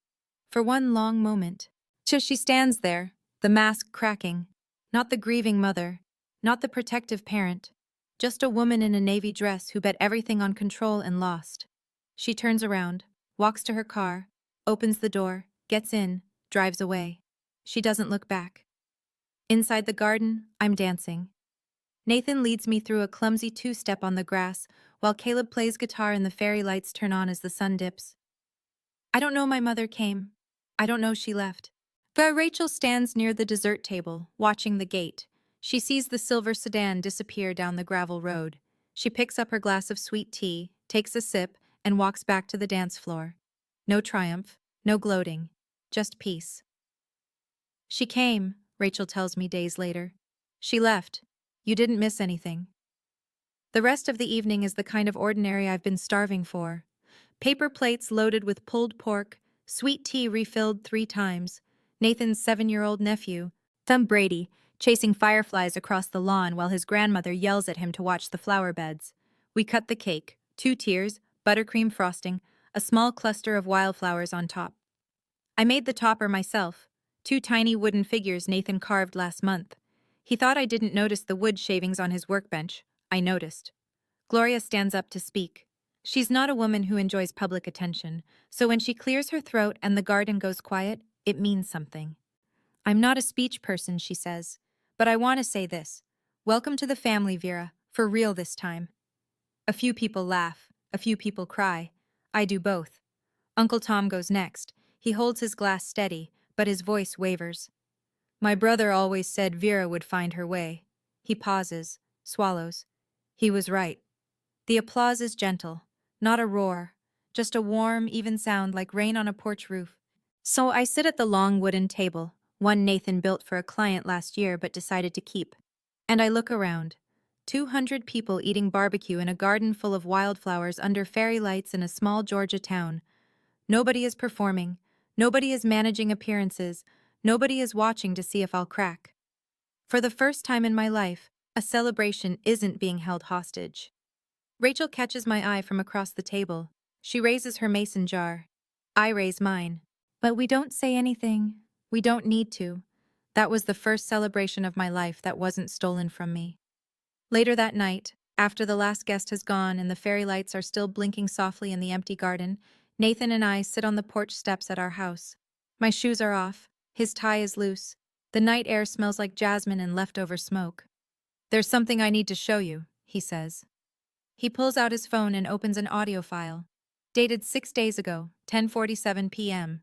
For one long moment. She stands there, the mask cracking. Not the grieving mother, not the protective parent, just a woman in a navy dress who bet everything on control and lost. She turns around, walks to her car, opens the door, gets in, drives away. She doesn't look back. Inside the garden, I'm dancing. Nathan leads me through a clumsy two-step on the grass, while Caleb plays guitar and the fairy lights turn on as the sun dips. I don't know my mother came. I don't know she left. But Rachel stands near the dessert table, watching the gate. She sees the silver sedan disappear down the gravel road. She picks up her glass of sweet tea, takes a sip, and walks back to the dance floor. No triumph, no gloating, just peace. She came, Rachel tells me days later. She left. You didn't miss anything. The rest of the evening is the kind of ordinary I've been starving for. Paper plates loaded with pulled pork, sweet tea refilled 3 times, Nathan's 7-year-old nephew, Tom Brady, chasing fireflies across the lawn while his grandmother yells at him to watch the flower beds. We cut the cake, 2 tiers, buttercream frosting, a small cluster of wildflowers on top. I made the topper myself, 2 tiny wooden figures Nathan carved last month. He thought I didn't notice the wood shavings on his workbench. I noticed. Gloria stands up to speak. She's not a woman who enjoys public attention, so when she clears her throat and the garden goes quiet, it means something. I'm not a speech person, she says, but I want to say this. Welcome to the family, Vera, for real this time. A few people laugh, a few people cry. I do both. Uncle Tom goes next. He holds his glass steady, but his voice wavers. My brother always said Vera would find her way. He pauses, swallows. He was right. The applause is gentle, not a roar, just a warm, even sound like rain on a porch roof. So I sit at the long wooden table, one Nathan built for a client last year but decided to keep. And I look around. 200 people eating barbecue in a garden full of wildflowers under fairy lights in a small Georgia town. Nobody is performing. Nobody is managing appearances. Nobody is watching to see if I'll crack. For the first time in my life, a celebration isn't being held hostage. Rachel catches my eye from across the table. She raises her mason jar. I raise mine. But we don't say anything. We don't need to. That was the first celebration of my life that wasn't stolen from me. Later that night, after the last guest has gone and the fairy lights are still blinking softly in the empty garden, Nathan and I sit on the porch steps at our house. My shoes are off. His tie is loose. The night air smells like jasmine and leftover smoke. There's something I need to show you, he says. He pulls out his phone and opens an audio file. Dated 6 days ago, 10:47 p.m.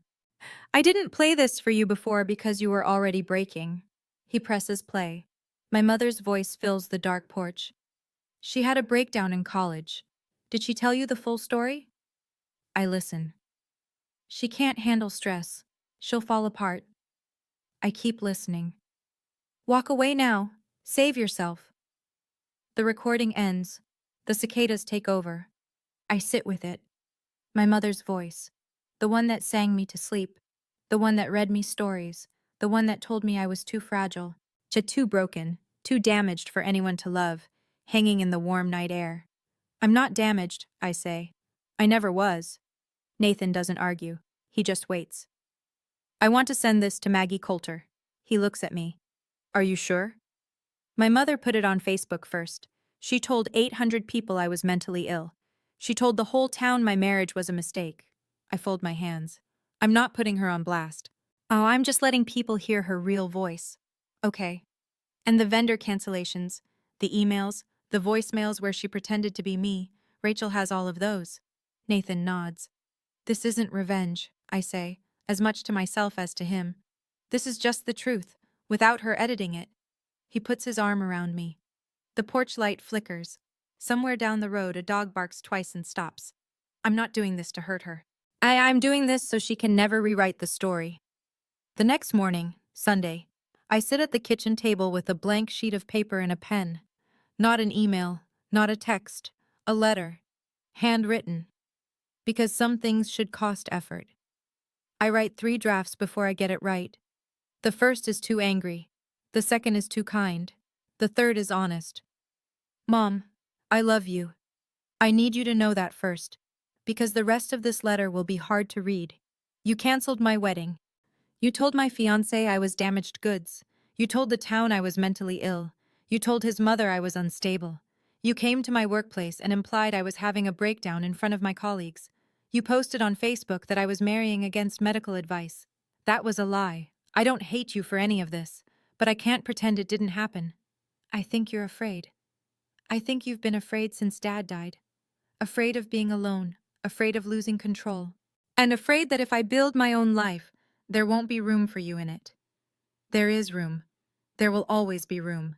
I didn't play this for you before because you were already breaking. He presses play. My mother's voice fills the dark porch. She had a breakdown in college. Did she tell you the full story? I listen. She can't handle stress. She'll fall apart. I keep listening. Walk away now. Save yourself. The recording ends. The cicadas take over. I sit with it. My mother's voice. The one that sang me to sleep. The one that read me stories. The one that told me I was too fragile. Too broken. Too damaged for anyone to love. Hanging in the warm night air. I'm not damaged, I say. I never was. Nathan doesn't argue. He just waits. I want to send this to Maggie Coulter. He looks at me. Are you sure? My mother put it on Facebook first. She told 800 people I was mentally ill. She told the whole town my marriage was a mistake. I fold my hands. I'm not putting her on blast. Oh, I'm just letting people hear her real voice. Okay. And the vendor cancellations, the emails, the voicemails where she pretended to be me, Rachel has all of those. Nathan nods. This isn't revenge, I say, as much to myself as to him. This is just the truth, without her editing it. He puts his arm around me. The porch light flickers. Somewhere down the road, a dog barks twice and stops. I'm not doing this to hurt her. I'm doing this so she can never rewrite the story. The next morning, Sunday, I sit at the kitchen table with a blank sheet of paper and a pen. Not an email, not a text, a letter. Handwritten. Because some things should cost effort. I write 3 drafts before I get it right. The first is too angry. The second is too kind. The third is honest. Mom, I love you. I need you to know that first, because the rest of this letter will be hard to read. You canceled my wedding. You told my fiancé I was damaged goods. You told the town I was mentally ill. You told his mother I was unstable. You came to my workplace and implied I was having a breakdown in front of my colleagues. You posted on Facebook that I was marrying against medical advice. That was a lie. I don't hate you for any of this, but I can't pretend it didn't happen. I think you're afraid. I think you've been afraid since Dad died. Afraid of being alone, afraid of losing control, and afraid that if I build my own life, there won't be room for you in it. There is room. There will always be room.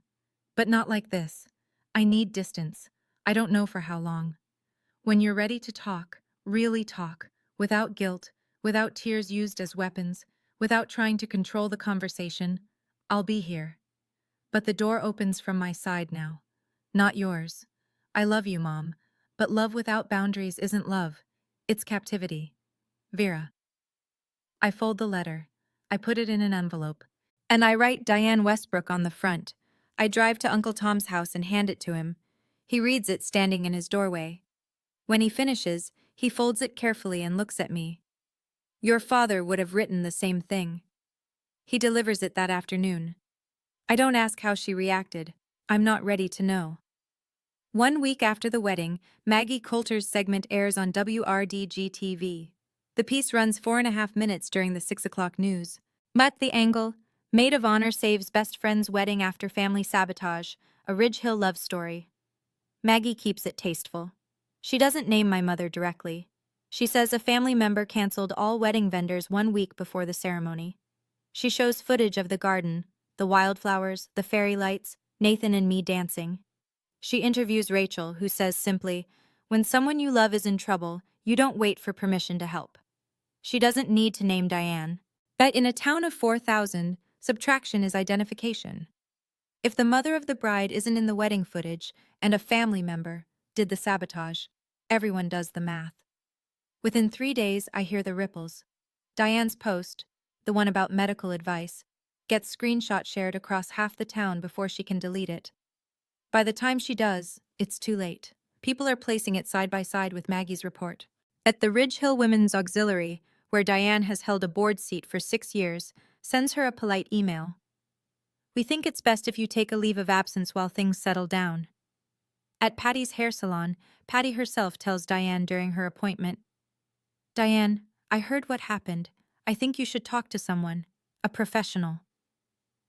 But not like this. I need distance. I don't know for how long. When you're ready to talk, really talk, without guilt, without tears used as weapons, without trying to control the conversation, I'll be here. But the door opens from my side now. Not yours. I love you, Mom. But love without boundaries isn't love. It's captivity. Vera. I fold the letter. I put it in an envelope. And I write Diane Westbrook on the front. I drive to Uncle Tom's house and hand it to him. He reads it standing in his doorway. When he finishes, he folds it carefully and looks at me. Your father would have written the same thing. He delivers it that afternoon. I don't ask how she reacted. I'm not ready to know. 1 week after the wedding, Maggie Coulter's segment airs on WRDG-TV. The piece runs 4.5 minutes during the 6 o'clock news. But the angle, maid of honor saves best friend's wedding after family sabotage, a Ridge Hill love story. Maggie keeps it tasteful. She doesn't name my mother directly. She says a family member canceled all wedding vendors 1 week before the ceremony. She shows footage of the garden, the wildflowers, the fairy lights, Nathan and me dancing. She interviews Rachel, who says simply, when someone you love is in trouble, you don't wait for permission to help. She doesn't need to name Diane. But in a town of 4,000, subtraction is identification. If the mother of the bride isn't in the wedding footage and a family member did the sabotage, everyone does the math. Within 3 days, I hear the ripples. Diane's post, the one about medical advice, gets screenshot shared across half the town before she can delete it. By the time she does, it's too late. People are placing it side by side with Maggie's report. At the Ridge Hill Women's Auxiliary, where Diane has held a board seat for 6 years, sends her a polite email. We think it's best if you take a leave of absence while things settle down. At Patty's hair salon, Patty herself tells Diane during her appointment, Diane, I heard what happened. I think you should talk to someone, a professional.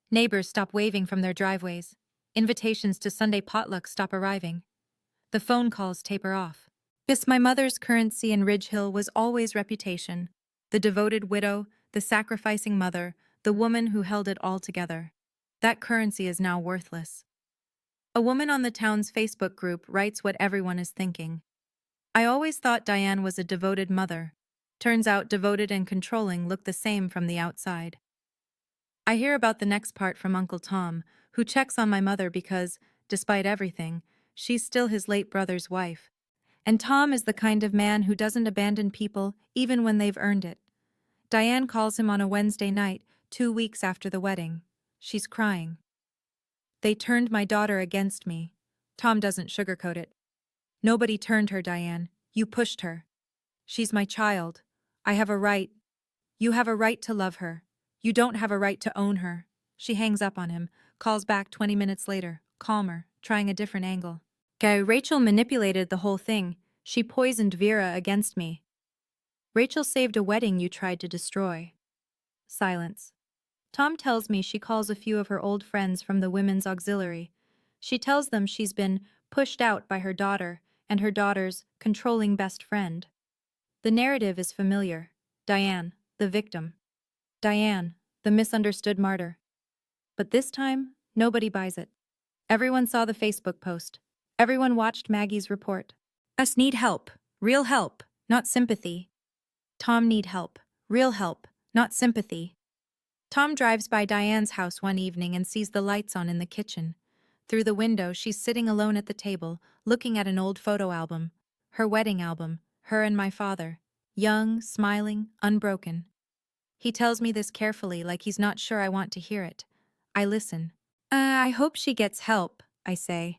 Neighbors stop waving from their driveways. Invitations to Sunday potlucks stop arriving. The phone calls taper off. Yes, my mother's currency in Ridge Hill was always reputation. The devoted widow, the sacrificing mother, the woman who held it all together. That currency is now worthless. A woman on the town's Facebook group writes what everyone is thinking. I always thought Diane was a devoted mother. Turns out devoted and controlling look the same from the outside. I hear about the next part from Uncle Tom, who checks on my mother because, despite everything, she's still his late brother's wife. And Tom is the kind of man who doesn't abandon people even when they've earned it. Diane calls him on a Wednesday night, 2 weeks after the wedding. She's crying. They turned my daughter against me. Tom doesn't sugarcoat it. Nobody turned her, Diane. You pushed her. She's my child. I have a right. You have a right to love her. You don't have a right to own her. She hangs up on him, calls back 20 minutes later, calmer, trying a different angle. Rachel manipulated the whole thing. She poisoned Vera against me. Rachel saved a wedding you tried to destroy. Silence. Tom tells me she calls a few of her old friends from the women's auxiliary. She tells them she's been pushed out by her daughter and her daughter's controlling best friend. The narrative is familiar. Diane, the victim. Diane, the misunderstood martyr. But this time, nobody buys it. Everyone saw the Facebook post. Everyone watched Maggie's report. Us need help. Real help, not sympathy. Tom need help. Real help, not sympathy. Tom drives by Diane's house one evening and sees the lights on in the kitchen. Through the window, she's sitting alone at the table, looking at an old photo album. Her wedding album, her and my father. Young, smiling, unbroken. He tells me this carefully, like he's not sure I want to hear it. I listen. I hope she gets help, I say.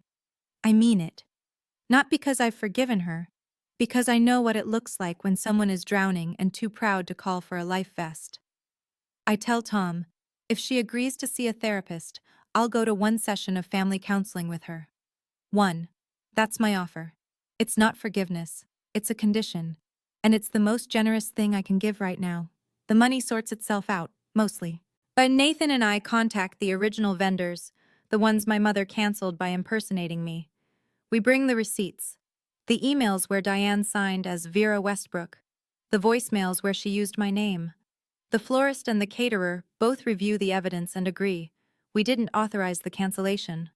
I mean it. Not because I've forgiven her, because I know what it looks like when someone is drowning and too proud to call for a life vest. I tell Tom, if she agrees to see a therapist, I'll go to one session of family counseling with her. One. That's my offer. It's not forgiveness. It's a condition. And it's the most generous thing I can give right now. The money sorts itself out, mostly. But Nathan and I contact the original vendors, the ones my mother canceled by impersonating me. We bring the receipts. The emails where Diane signed as Vera Westbrook. The voicemails where she used my name. The florist and the caterer both review the evidence and agree. We didn't authorize the cancellation.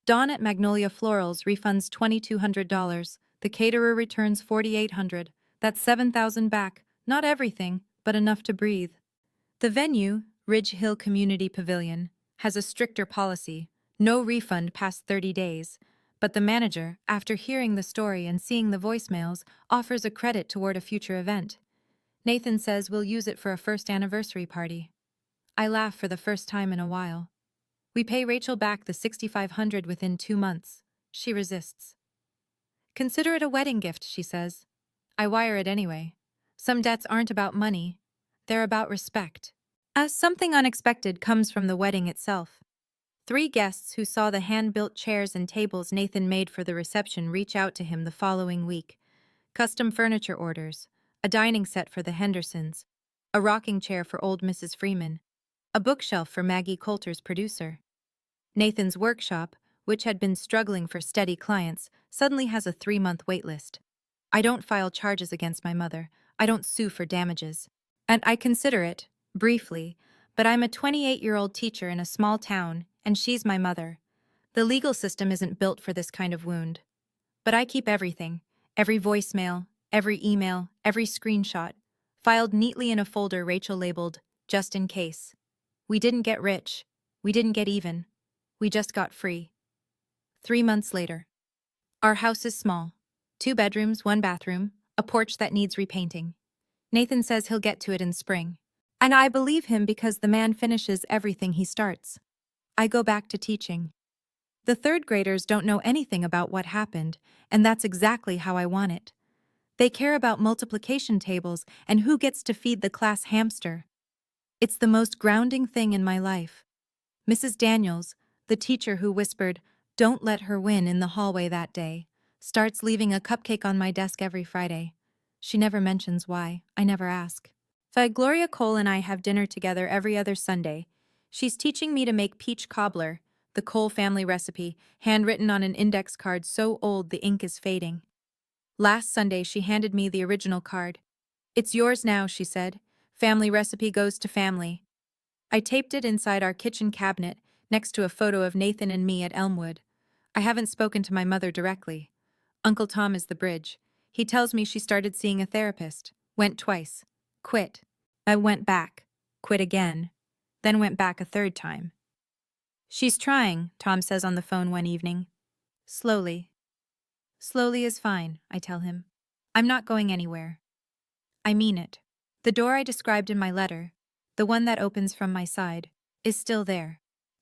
Dawn at Magnolia Florals refunds $2,200. The caterer returns $4,800. That's $7,000 back. Not everything, but enough to breathe. The venue, Ridge Hill Community Pavilion, has a stricter policy. No refund past 30 days. But the manager, after hearing the story and seeing the voicemails, offers a credit toward a future event. Nathan says we'll use it for a first anniversary party. I laugh for the first time in a while. We pay Rachel back the $6,500 within 2 months. She resists. Consider it a wedding gift, she says. I wire it anyway. Some debts aren't about money. They're about respect. As something unexpected comes from the wedding itself. 3 guests who saw the hand-built chairs and tables Nathan made for the reception reach out to him the following week. Custom furniture orders. A dining set for the Hendersons, a rocking chair for old Mrs. Freeman, a bookshelf for Maggie Coulter's producer. Nathan's workshop, which had been struggling for steady clients, suddenly has a 3-month waitlist. I don't file charges against my mother. I don't sue for damages. And I consider it, briefly, but I'm a 28-year-old teacher in a small town, and she's my mother. The legal system isn't built for this kind of wound. But I keep everything, every voicemail, every email, every screenshot, filed neatly in a folder Rachel labeled, just in case. We didn't get rich. We didn't get even. We just got free. 3 months later. Our house is small. 2 bedrooms, 1 bathroom, a porch that needs repainting. Nathan says he'll get to it in spring. And I believe him because the man finishes everything he starts. I go back to teaching. The 3rd graders don't know anything about what happened, and that's exactly how I want it. They care about multiplication tables and who gets to feed the class hamster. It's the most grounding thing in my life. Mrs. Daniels, the teacher who whispered, "Don't let her win" in the hallway that day, starts leaving a cupcake on my desk every Friday. She never mentions why. I never ask. Gloria Cole and I have dinner together every other Sunday. She's teaching me to make peach cobbler, the Cole family recipe, handwritten on an index card so old the ink is fading. Last Sunday, she handed me the original card. "It's yours now," she said. "Family recipe goes to family." I taped it inside our kitchen cabinet, next to a photo of Nathan and me at Elmwood. I haven't spoken to my mother directly. Uncle Tom is the bridge. He tells me she started seeing a therapist. Went twice. Quit. I went back. Quit again. Then went back a 3rd time. "She's trying," Tom says on the phone one evening. Slowly. Slowly is fine, I tell him. I'm not going anywhere. I mean it. The door I described in my letter, the one that opens from my side, is still there.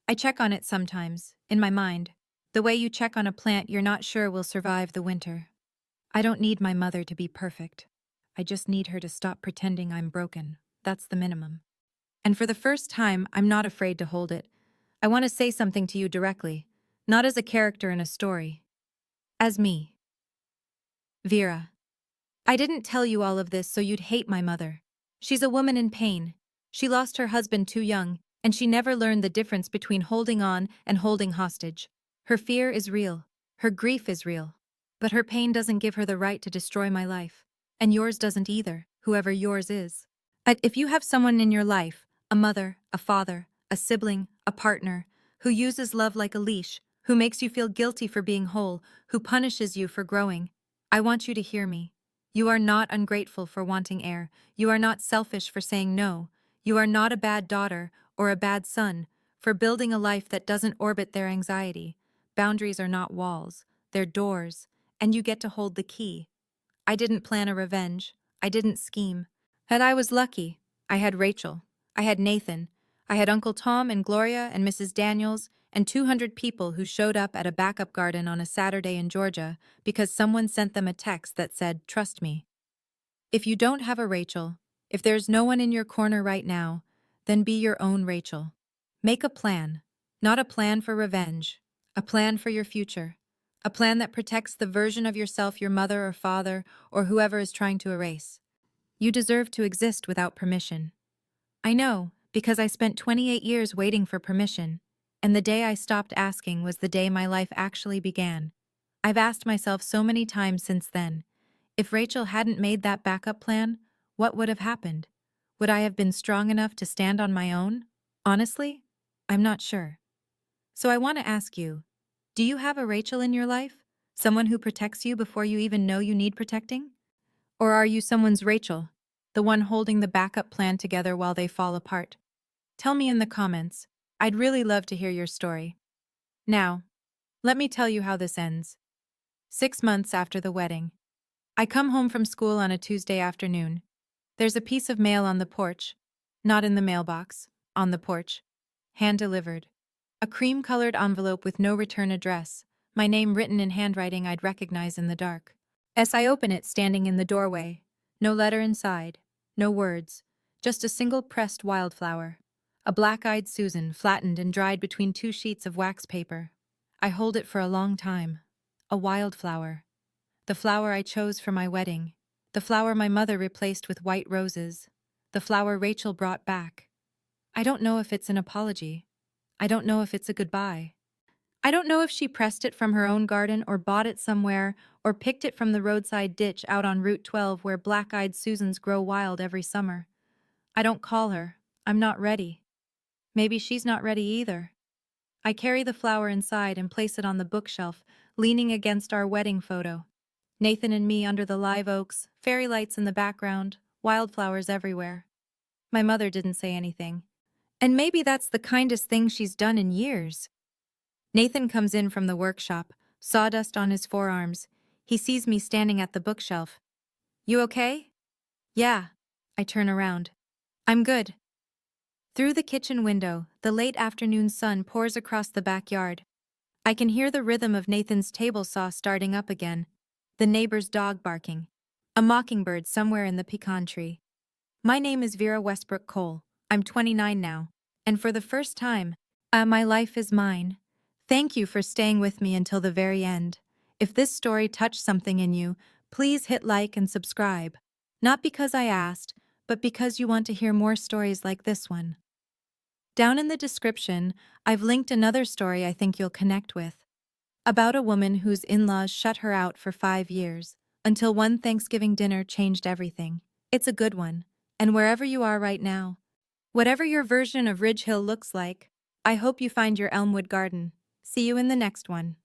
I check on it sometimes, in my mind, the way you check on a plant you're not sure will survive the winter. I don't need my mother to be perfect. I just need her to stop pretending I'm broken. That's the minimum. And for the first time, I'm not afraid to hold it. I want to say something to you directly, not as a character in a story. As me. Vera. I didn't tell you all of this so you'd hate my mother. She's a woman in pain. She lost her husband too young, and she never learned the difference between holding on and holding hostage. Her fear is real. Her grief is real. But her pain doesn't give her the right to destroy my life. And yours doesn't either, whoever yours is. If you have someone in your life, a mother, a father, a sibling, a partner, who uses love like a leash, who makes you feel guilty for being whole, who punishes you for growing, I want you to hear me. You are not ungrateful for wanting air. You are not selfish for saying no. You are not a bad daughter or a bad son for building a life that doesn't orbit their anxiety. Boundaries are not walls, they're doors, and you get to hold the key. I didn't plan a revenge. I didn't scheme. And I was lucky. I had Rachel. I had Nathan. I had Uncle Tom and Gloria and Mrs. Daniels and 200 people who showed up at a backup garden on a Saturday in Georgia because someone sent them a text that said, "Trust me." If you don't have a Rachel, if there's no one in your corner right now, then be your own Rachel. Make a plan, not a plan for revenge, a plan for your future, a plan that protects the version of yourself your mother or father or whoever is trying to erase. You deserve to exist without permission. I know, because I spent 28 years waiting for permission, and the day I stopped asking was the day my life actually began. I've asked myself so many times since then, if Rachel hadn't made that backup plan, what would have happened? Would I have been strong enough to stand on my own? Honestly, I'm not sure. So I want to ask you, do you have a Rachel in your life? Someone who protects you before you even know you need protecting? Or are you someone's Rachel, the one holding the backup plan together while they fall apart? Tell me in the comments. I'd really love to hear your story. Now, let me tell you how this ends. 6 months after the wedding. I come home from school on a Tuesday afternoon. There's a piece of mail on the porch. Not in the mailbox, on the porch. Hand-delivered. A cream-colored envelope with no return address, my name written in handwriting I'd recognize in the dark. As I open it, standing in the doorway, no letter inside, no words, just a single pressed wildflower. A black-eyed Susan, flattened and dried between two sheets of wax paper. I hold it for a long time. A wildflower. The flower I chose for my wedding. The flower my mother replaced with white roses. The flower Rachel brought back. I don't know if it's an apology. I don't know if it's a goodbye. I don't know if she pressed it from her own garden or bought it somewhere or picked it from the roadside ditch out on Route 12 where black-eyed Susans grow wild every summer. I don't call her. I'm not ready. Maybe she's not ready either. I carry the flower inside and place it on the bookshelf, leaning against our wedding photo. Nathan and me under the live oaks, fairy lights in the background, wildflowers everywhere. My mother didn't say anything. And maybe that's the kindest thing she's done in years. Nathan comes in from the workshop, sawdust on his forearms. He sees me standing at the bookshelf. "You okay?" "Yeah." I turn around. "I'm good." Through the kitchen window, the late afternoon sun pours across the backyard. I can hear the rhythm of Nathan's table saw starting up again, the neighbor's dog barking, a mockingbird somewhere in the pecan tree. My name is Vera Westbrook Cole. I'm 29 now, and for the first time, my life is mine. Thank you for staying with me until the very end. If this story touched something in you, please hit like and subscribe. Not because I asked, but because you want to hear more stories like this one. Down in the description, I've linked another story I think you'll connect with. About a woman whose in-laws shut her out for 5 years, until one Thanksgiving dinner changed everything. It's a good one. And wherever you are right now, whatever your version of Ridge Hill looks like, I hope you find your Elmwood garden. See you in the next one.